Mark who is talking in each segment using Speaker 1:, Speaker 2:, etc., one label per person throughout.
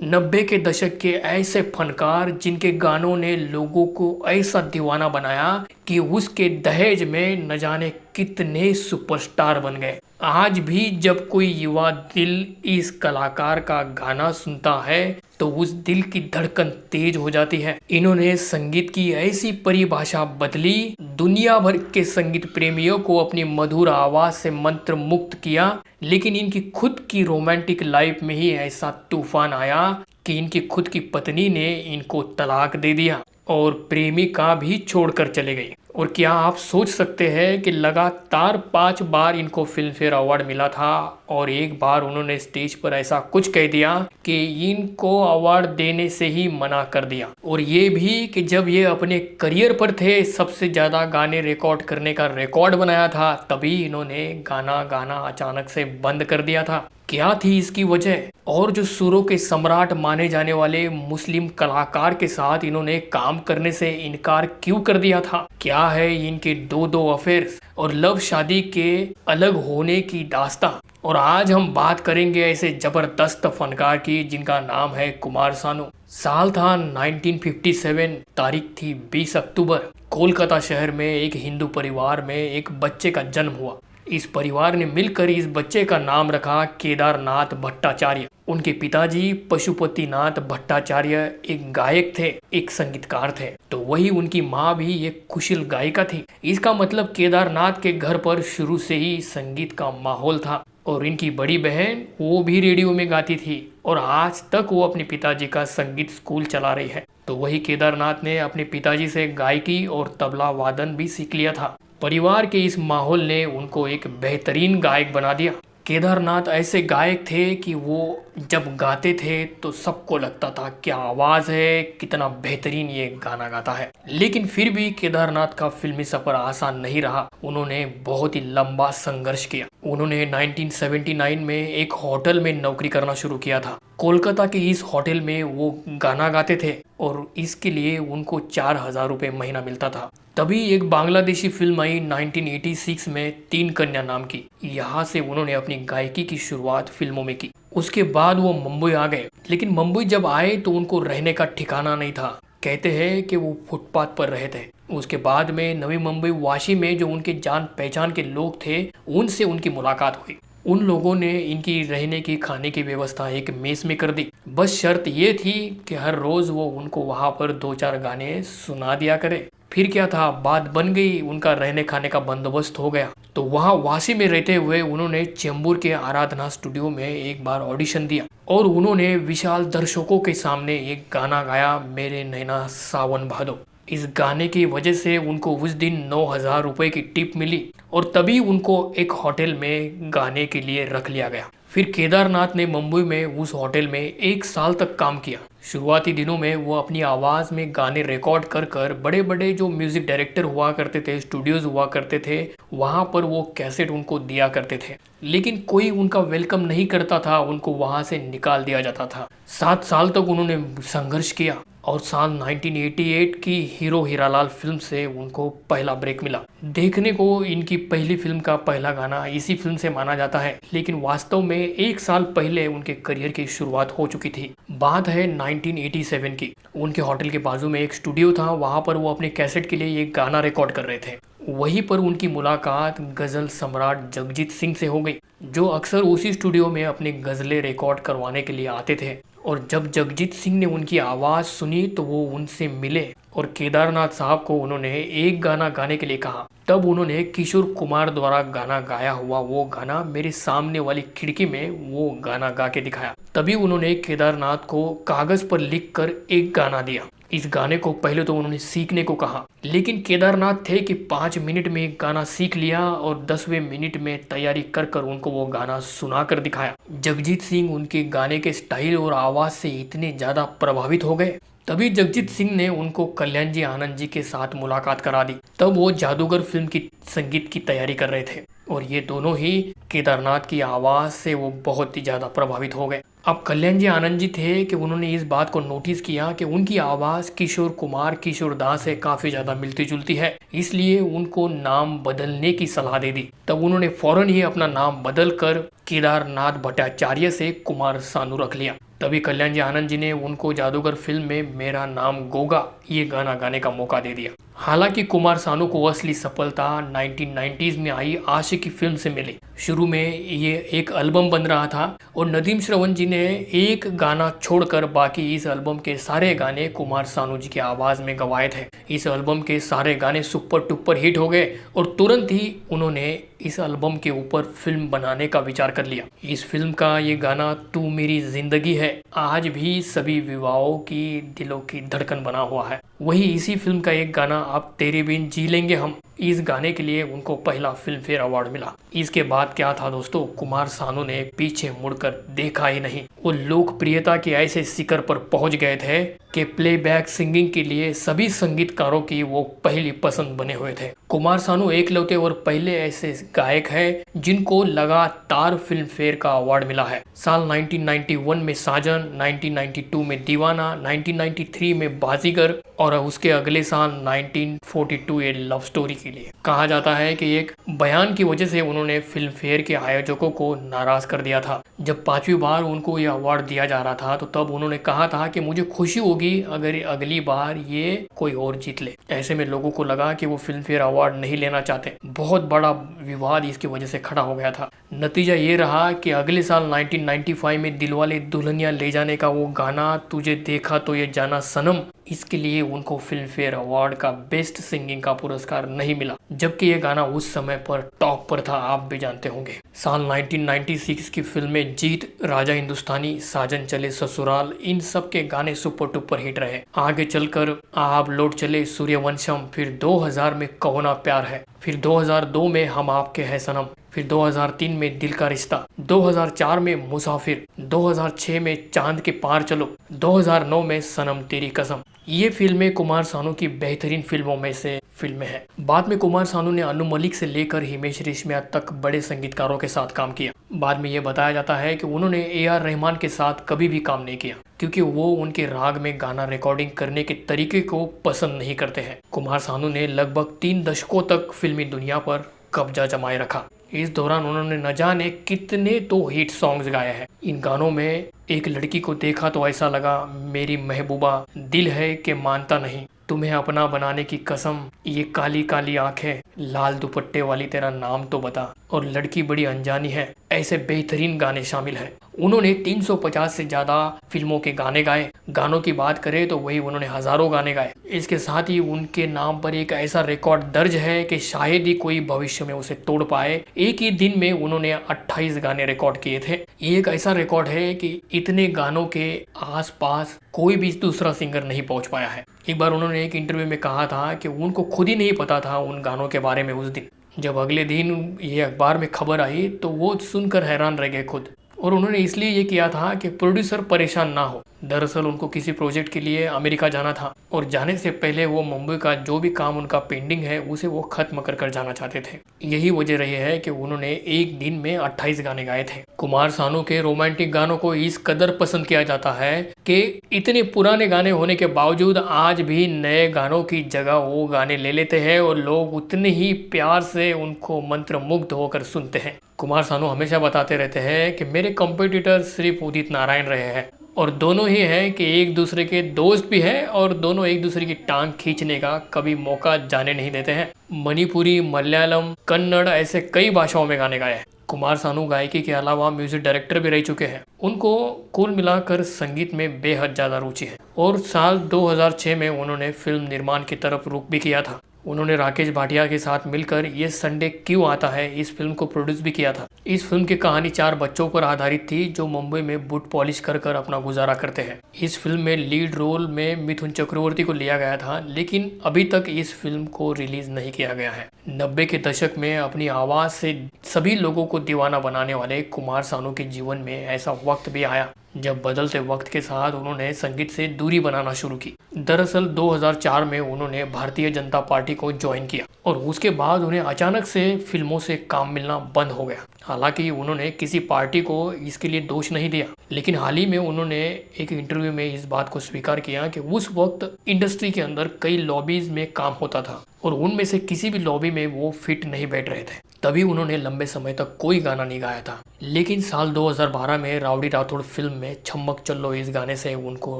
Speaker 1: 90 के दशक के ऐसे फनकार जिनके गानों ने लोगों को ऐसा दीवाना बनाया कि उसके दहेज में न जाने कितने सुपरस्टार बन गए। आज भी जब कोई युवा दिल इस कलाकार का गाना सुनता है तो उस दिल की धड़कन तेज हो जाती है। इन्होंने संगीत की ऐसी परिभाषा बदली, दुनिया भर के संगीत प्रेमियों को अपनी मधुर आवाज से मंत्र मुक्त किया। लेकिन इनकी खुद की रोमांटिक लाइफ में ही ऐसा तूफान आया कि इनकी खुद की पत्नी ने इनको तलाक दे दिया और प्रेमिका भी छोड़कर चले गई। और क्या आप सोच सकते हैं कि लगातार 5 बार इनको फिल्म फेयर अवार्ड मिला था और एक बार उन्होंने स्टेज पर ऐसा कुछ कह दिया कि इनको अवार्ड देने से ही मना कर दिया। और ये भी कि जब ये अपने करियर पर थे, सबसे ज्यादा गाने रिकॉर्ड करने का रिकॉर्ड बनाया था, तभी इन्होंने गाना गाना अचानक से बंद कर दिया था। क्या थी इसकी वजह? और जो सुरों के सम्राट माने जाने वाले मुस्लिम कलाकार के साथ इन्होंने काम करने से इनकार क्यों कर दिया था? क्या है इनके दो अफेयर्स और लव शादी के अलग होने की दास्तां? और आज हम बात करेंगे ऐसे जबरदस्त फनकार की जिनका नाम है कुमार सानू। साल था 1957, तारीख थी 20 अक्टूबर। कोलकाता शहर में एक हिंदू परिवार में एक बच्चे का जन्म हुआ। इस परिवार ने मिलकर इस बच्चे का नाम रखा केदारनाथ भट्टाचार्य। उनके पिताजी पशुपतिनाथ भट्टाचार्य एक गायक थे, एक संगीतकार थे, तो वही उनकी माँ भी एक कुशल गायिका थी। इसका मतलब केदारनाथ के घर पर शुरू से ही संगीत का माहौल था। और इनकी बड़ी बहन वो भी रेडियो में गाती थी और आज तक वो अपने पिताजी का संगीत स्कूल चला रही है। तो वही केदारनाथ ने अपने पिताजी से गायकी और तबला वादन भी सीख लिया था। परिवार के इस माहौल ने उनको एक बेहतरीन गायक बना दिया। केदारनाथ ऐसे गायक थे कि वो जब गाते थे तो सबको लगता था क्या आवाज़ है, कितना बेहतरीन ये गाना गाता है। लेकिन फिर भी केदारनाथ का फिल्मी सफर आसान नहीं रहा। उन्होंने बहुत ही लंबा संघर्ष किया। उन्होंने 1979 में एक होटल में नौकरी करना शुरू किया था। कोलकाता के इस होटल में वो गाना गाते थे और इसके लिए उनको 4,000 रुपये महीना मिलता था। तभी एक बांग्लादेशी फिल्म आई 1986 में, तीन कन्या नाम की। यहाँ से उन्होंने अपनी गायकी की शुरुआत फिल्मों में की। उसके बाद वो मुंबई आ गए, लेकिन मुंबई जब आए तो उनको रहने का ठिकाना नहीं था। कहते हैं कि वो फुटपाथ पर रहे थे। उसके बाद में नवी मुंबई वाशी में जो उनके जान पहचान के लोग थे, उनसे उनकी मुलाकात हुई। उन लोगों ने इनकी रहने की खाने की व्यवस्था एक मेस में कर दी। बस शर्त ये थी कि हर रोज वो उनको वहां पर 2-4 गाने सुना दिया करे। फिर क्या था, बात बन गई, उनका रहने खाने का बंदोबस्त हो गया। तो वहाँ वाशी में रहते हुए उन्होंने चेंबूर के आराधना स्टूडियो में एक बार ऑडिशन दिया और उन्होंने विशाल दर्शकों के सामने एक गाना गाया, मेरे नैना सावन भादो। इस गाने की वजह से उनको उस दिन 9,000 रुपए की टिप मिली और तभी उनको एक होटल में गाने के लिए रख लिया गया। फिर केदारनाथ ने मुंबई में उस होटल में 1 साल तक काम किया। शुरुआती दिनों में वो अपनी आवाज़ में गाने रिकॉर्ड कर कर बड़े बड़े जो म्यूजिक डायरेक्टर हुआ करते थे, स्टूडियोज हुआ करते थे, वहाँ पर वो कैसेट उनको दिया करते थे। लेकिन कोई उनका वेलकम नहीं करता था, उनको वहाँ से निकाल दिया जाता था। 7 साल तक उन्होंने संघर्ष किया और साल 1988 की हीरो हीरालाल फिल्म से उनको पहला ब्रेक मिला। देखने को इनकी पहली फिल्म का पहला गाना इसी फिल्म से माना जाता है, लेकिन वास्तव में 1 साल पहले उनके करियर की शुरुआत हो चुकी थी। बात है 1987 की। उनके होटल के बाजू में एक स्टूडियो था, वहां पर वो अपने कैसेट के लिए एक गाना रिकॉर्ड कर रहे थे। वहीं पर उनकी मुलाकात गजल सम्राट जगजीत सिंह से हो गई, जो अक्सर उसी स्टूडियो में अपनी गजलें रिकॉर्ड करवाने के लिए आते थे। और जब जगजीत सिंह ने उनकी आवाज़ सुनी तो वो उनसे मिले और केदारनाथ साहब को उन्होंने एक गाना गाने के लिए कहा। तब उन्होंने किशोर कुमार द्वारा गाना गाया हुआ वो गाना मेरे सामने वाली खिड़की में वो गाना गा के दिखाया। तभी उन्होंने केदारनाथ को कागज पर लिखकर एक गाना दिया। इस गाने को पहले तो उन्होंने सीखने को कहा, लेकिन केदारनाथ थे कि 5 मिनट में गाना सीख लिया और 10वें मिनट में तैयारी कर कर उनको वो गाना सुना कर दिखाया। जगजीत सिंह उनके गाने के स्टाइल और आवाज से इतने ज्यादा प्रभावित हो गए। तभी जगजीत सिंह ने उनको कल्याण जी आनंद जी के साथ मुलाकात करा दी। तब वो जादूगर फिल्म की संगीत की तैयारी कर रहे थे और ये दोनों ही केदारनाथ की आवाज से वो बहुत ही ज्यादा प्रभावित हो गए। अब कल्याण जी आनंद जी थे कि उन्होंने इस बात को नोटिस किया कि उनकी आवाज किशोर कुमार किशोर दास से काफी ज्यादा मिलती जुलती है, इसलिए उनको नाम बदलने की सलाह दे दी। तब उन्होंने फौरन ही अपना नाम बदल कर केदारनाथ भट्टाचार्य से कुमार सानू रख लिया। तभी कल्याण जी आनंद जी ने उनको जादूगर फिल्म में मेरा नाम गोगा ये गाना गाने का मौका दे दिया। हालांकि कुमार सानू को असली सफलता 1990s में आई आशिकी फिल्म से मिली। शुरू में ये एक एल्बम बन रहा था और नदीम श्रवण जी ने एक गाना छोड़कर बाकी इस एल्बम के सारे गाने कुमार सानू जी की आवाज में गवाए थे। इस एल्बम के सारे गाने सुपर टुपर हिट हो गए और तुरंत ही उन्होंने इस एल्बम के ऊपर फिल्म बनाने का विचार कर लिया। इस फिल्म का ये गाना तू मेरी जिंदगी है आज भी सभी विवाहों की दिलों की धड़कन बना हुआ है। वही इसी फिल्म का एक गाना अब तेरे बिन जी लेंगे हम, इस गाने के लिए उनको पहला फिल्म फेयर अवार्ड मिला। इसके बाद क्या था दोस्तों, कुमार सानू ने पीछे मुड़कर देखा ही नहीं। वो लोकप्रियता के ऐसे शिखर पर पहुंच गए थे कि प्लेबैक सिंगिंग के लिए सभी संगीतकारों की वो पहली पसंद बने हुए थे। कुमार सानू एकलौते और पहले ऐसे गायक हैं जिनको लगातार फिल्म फेयर का अवार्ड मिला है। साल 1991 में साजन, 1992 में दीवाना, 1993 में बाजीगर और उसके अगले साल 1942 ये लव स्टोरी के लिए। कहा जाता है कि एक बयान की वजह से उन्होंने फिल्म फेयर के आयोजकों को नाराज कर दिया था। जब 5वीं बार उनको यह अवार्ड दिया जा रहा था तो तब उन्होंने कहा था कि मुझे खुशी होगी अगर अगली बार ये कोई और जीत ले। ऐसे में लोगों को लगा कि वो फिल्म फेयर अवार्ड नहीं लेना चाहते। बहुत बड़ा विवाद इसकी वजह से खड़ा हो गया था। नतीजा ये रहा कि अगले साल 1995 में दिलवाले दुल्हनिया ले जाने का वो गाना तुझे देखा तो ये जाना सनम, इसके लिए उनको फिल्म फेयर अवार्ड का बेस्ट सिंगिंग का पुरस्कार नहीं मिला, जबकि ये गाना उस समय पर टॉप पर था, आप भी जानते होंगे। साल 1996 की फिल्में जीत, राजा हिंदुस्तानी, साजन चले ससुराल, इन सब के गाने सुपर टुपर हिट रहे। आगे चलकर आप लौट चले, सूर्यवंशम, फिर 2000 में कहो ना प्यार है, फिर 2002 में हम आपके हैं सनम, फिर 2003 में दिल का रिश्ता, 2004 में मुसाफिर, 2006 में चांद के पार चलो, 2009 में सनम तेरी कसम। ये फिल्में कुमार सानू की बेहतरीन फिल्मों में से फिल्में हैं। बाद में कुमार सानू ने अनु मलिक से लेकर हिमेश रेशमिया तक बड़े संगीतकारों के साथ काम किया। बाद में ये बताया जाता है कि उन्होंने AR रहमान के साथ कभी भी काम नहीं किया क्योंकि वो उनके राग में गाना रिकॉर्डिंग करने के तरीके को पसंद नहीं करते हैं। कुमार सानू ने लगभग 3 दशकों तक फिल्मी दुनिया पर कब्जा जमाए रखा। इस दौरान उन्होंने न जाने कितने तो हिट सॉन्ग्स गाए हैं। इन गानों में एक लड़की को देखा तो ऐसा लगा, मेरी महबूबा, दिल है कि मानता नहीं, तुम्हें अपना बनाने की कसम, ये काली काली आंखें, लाल दुपट्टे वाली तेरा नाम तो बता, और लड़की बड़ी अनजानी है, ऐसे बेहतरीन गाने शामिल हैं। उन्होंने 350 से ज्यादा फिल्मों के गाने गाए। गानों की बात करें तो वही उन्होंने हजारों गाने गाए। इसके साथ ही उनके नाम पर एक ऐसा रिकॉर्ड दर्ज है कि शायद ही कोई भविष्य में उसे तोड़ पाए। एक ही दिन में उन्होंने 28 गाने रिकॉर्ड किए थे। ये एक ऐसा रिकॉर्ड है कि इतने गानों के आसपास कोई भी दूसरा सिंगर नहीं पहुंच पाया है। एक बार उन्होंने एक इंटरव्यू में कहा था कि उनको खुद ही नहीं पता था उन गानों के बारे में उस दिन। जब अगले दिन ये अखबार में खबर आई तो वो सुनकर हैरान रह गए खुद। और उन्होंने इसलिए ये किया था कि प्रोड्यूसर परेशान ना हो। दरअसल उनको किसी प्रोजेक्ट के लिए अमेरिका जाना था और जाने से पहले वो मुंबई का जो भी काम उनका पेंडिंग है उसे वो खत्म कर जाना चाहते थे। यही वजह रही है कि उन्होंने एक दिन में 28 गाने गाए थे। कुमार सानू के रोमांटिक गानों को इस कदर पसंद किया जाता है कि इतने पुराने गाने होने के बावजूद आज भी नए गानों की जगह वो गाने ले लेते हैं और लोग उतने ही प्यार से उनको मंत्रमुग्ध होकर सुनते हैं। कुमार सानू हमेशा बताते रहते हैं कि मेरे कंपटीटर सिर्फ उदित नारायण रहे हैं और दोनों ही हैं कि एक दूसरे के दोस्त भी हैं और दोनों एक दूसरे की टांग खींचने का कभी मौका जाने नहीं देते हैं। मणिपुरी, मलयालम, कन्नड़ ऐसे कई भाषाओं में गाने गाए हैं। कुमार सानू गायकी के अलावा म्यूजिक डायरेक्टर भी रह चुके हैं। उनको कुल मिलाकर संगीत में बेहद ज्यादा रुचि है और साल 2006 में उन्होंने फिल्म निर्माण की तरफ रुख भी किया था। उन्होंने राकेश भाटिया के साथ मिलकर ये संडे क्यों आता है इस फिल्म को प्रोड्यूस भी किया था। इस फिल्म की कहानी 4 बच्चों पर आधारित थी जो मुंबई में बूट पॉलिश कर अपना गुजारा करते हैं। इस फिल्म में लीड रोल में मिथुन चक्रवर्ती को लिया गया था, लेकिन अभी तक इस फिल्म को रिलीज नहीं किया गया है। 90 के दशक में अपनी आवाज से सभी लोगों को दीवाना बनाने वाले कुमार सानू के जीवन में ऐसा वक्त भी आया जब बदलते वक्त के साथ उन्होंने संगीत से दूरी बनाना शुरू की। दरअसल 2004 में उन्होंने भारतीय जनता पार्टी को ज्वाइन किया और उसके बाद उन्हें अचानक से फिल्मों से काम मिलना बंद हो गया। हालांकि उन्होंने किसी पार्टी को इसके लिए दोष नहीं दिया, लेकिन हाल ही में उन्होंने एक इंटरव्यू में इस बात को स्वीकार किया कि उस वक्त इंडस्ट्री के अंदर कई लॉबीज में काम होता था और उनमें से किसी भी लॉबी में वो फिट नहीं बैठ रहे थे। तभी उन्होंने लंबे समय तक कोई गाना नहीं गाया था। लेकिन साल 2012 में राउडी राठौड़ फिल्म में छम्मक चलो इस गाने से उनको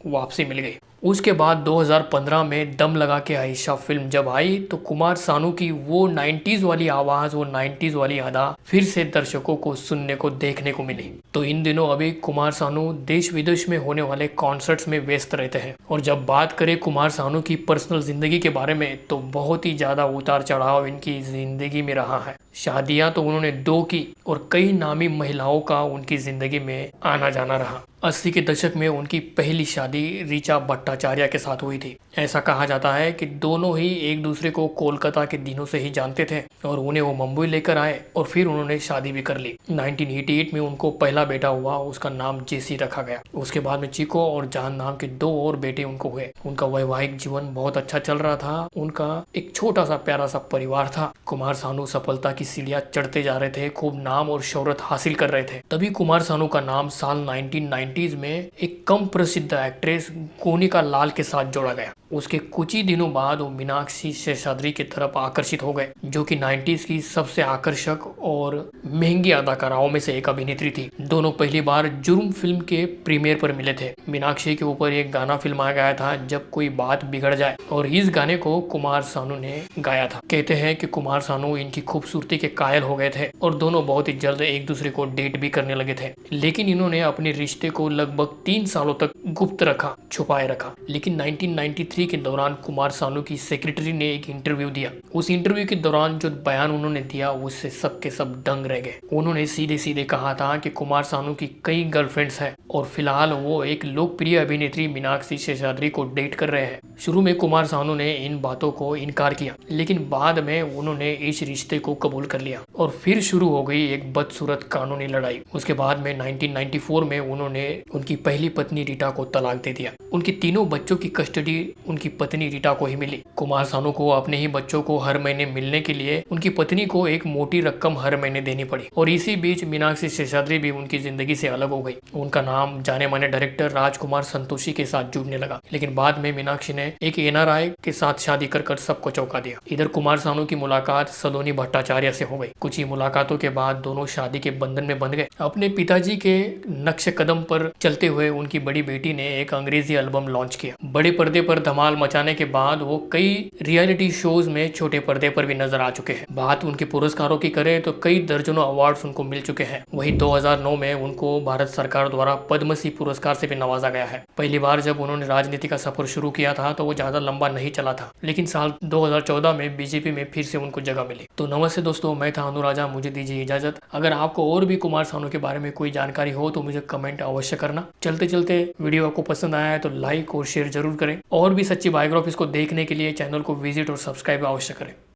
Speaker 1: वापसी मिल गई। उसके बाद 2015 में दम लगा के आयशा फिल्म जब आई तो कुमार सानू की वो 90s वाली आवाज, वो 90s वाली अदा फिर से दर्शकों को सुनने को देखने को मिली। तो इन दिनों अभी कुमार सानू देश विदेश में होने वाले कॉन्सर्ट्स में व्यस्त रहते हैं। और जब बात करें कुमार सानू की पर्सनल जिंदगी के बारे में तो बहुत ही ज्यादा उतार चढ़ाव इनकी जिंदगी में रहा है। शादियां तो उन्होंने 2 की और कई नामी महिलाओं का उनकी जिंदगी में आना जाना रहा। 80 के दशक में उनकी पहली शादी ऋचा भट्टाचार्य के साथ हुई थी। ऐसा कहा जाता है कि दोनों ही एक दूसरे को कोलकाता के दिनों से ही जानते थे और उन्हें वो मुंबई लेकर आए और फिर उन्होंने शादी भी कर ली। 1988 में उनको पहला बेटा हुआ, उसका नाम जेसी रखा गया। उसके बाद में चिको और जान नाम के 2 और बेटे उनको हुए। उनका वैवाहिक जीवन बहुत अच्छा चल रहा था। उनका एक छोटा सा प्यारा सा परिवार था। कुमार सानू सफलता की सीढ़ियां चढ़ते जा रहे थे, खूब नाम और शोहरत हासिल कर रहे थे। तभी कुमार सानू का नाम साल 1990s में एक कम प्रसिद्ध एक्ट्रेस कोनिका लाल के साथ जोड़ा गया। उसके कुछ ही दिनों बाद वो मीनाक्षी शेषाद्री की तरफ आकर्षित हो गए, जो कि 90s की सबसे आकर्षक और महंगी अदाकाराओं में से एक अभिनेत्री थी। दोनों पहली बार जुर्म फिल्म के प्रीमियर पर मिले थे। मीनाक्षी के ऊपर एक गाना फिल्माया गया था, जब कोई बात बिगड़ जाए, और इस गाने को कुमार सानू ने गाया था। कहते हैं कि कुमार सानू इनकी खूबसूरती के कायल हो गए थे और दोनों बहुत ही जल्द एक दूसरे को डेट भी करने लगे थे। लेकिन इन्होंने अपने रिश्ते को लगभग 3 सालों तक गुप्त रखा, छुपाए रखा। लेकिन 1993 के दौरान कुमार सानू की सेक्रेटरी ने एक इंटरव्यू दिया। उस इंटरव्यू के दौरान जो बयान उन्होंने दिया उससे सबके सब दंग रह गए। उन्होंने सीधे सीधे कहा था कि कुमार सानू की कई गर्लफ्रेंड्स हैं और फिलहाल वो एक लोकप्रिय अभिनेत्री मीनाक्षी शेषाद्री को डेट कर रहे हैं। शुरू में कुमार सानू ने इन बातों को इनकार किया, लेकिन बाद में उन्होंने इस रिश्ते को कबूल कर लिया और फिर शुरू हो गई एक बदसूरत कानूनी लड़ाई। उसके बाद में 1994 में उन्होंने उनकी पहली पत्नी रीटा को तलाक दे दिया। उनके तीनों बच्चों की कस्टडी उनकी पत्नी रीटा को ही मिली। कुमार सानू को अपने ही बच्चों को हर महीने मिलने के लिए उनकी पत्नी को एक मोटी रकम हर महीने देनी पड़ी। और इसी बीच मीनाक्षी शेषाद्री भी उनकी जिंदगी से अलग हो गई। उनका नाम जाने माने डायरेक्टर राजकुमार संतोषी के साथ जुड़ने लगा। लेकिन बाद में मीनाक्षी ने एक NRI के साथ शादी कर सबको चौंका दिया। इधर कुमार सानू की मुलाकात सलोनी भट्टाचार्य से हो गई। कुछ ही मुलाकातों के बाद दोनों शादी के बंधन में बंध गए। अपने पिताजी के नक्शे कदम पर चलते हुए उनकी बड़ी बेटी ने एक अंग्रेजी एल्बम लॉन्च किया। बड़े पर्दे पर धमाल मचाने के बाद वो कई रियलिटी शोज में छोटे पर्दे पर भी नजर आ चुके हैं। बात उनके पुरस्कारों की करें तो कई दर्जनों अवार्ड्स उनको मिल चुके हैं। वही 2009 में उनको भारत सरकार द्वारा पद्मश्री पुरस्कार से भी नवाजा गया है। पहली बार जब उन्होंने राजनीति का सफर शुरू किया था तो वो ज्यादा लंबा नहीं चला था, लेकिन साल 2014 में बीजेपी में फिर से उनको जगह मिली। तो नमस्ते दोस्तों, मैं था अनुराजा, मुझे दीजिए इजाजत। अगर आपको और भी कुमार सानू के बारे में कोई जानकारी हो तो मुझे कमेंट अवश्य करना। चलते चलते वीडियो आपको पसंद आया है तो लाइक और शेयर जरूर करें। और भी सच्ची बायोग्राफीज को देखने के लिए चैनल को विजिट और सब्सक्राइब अवश्य करें।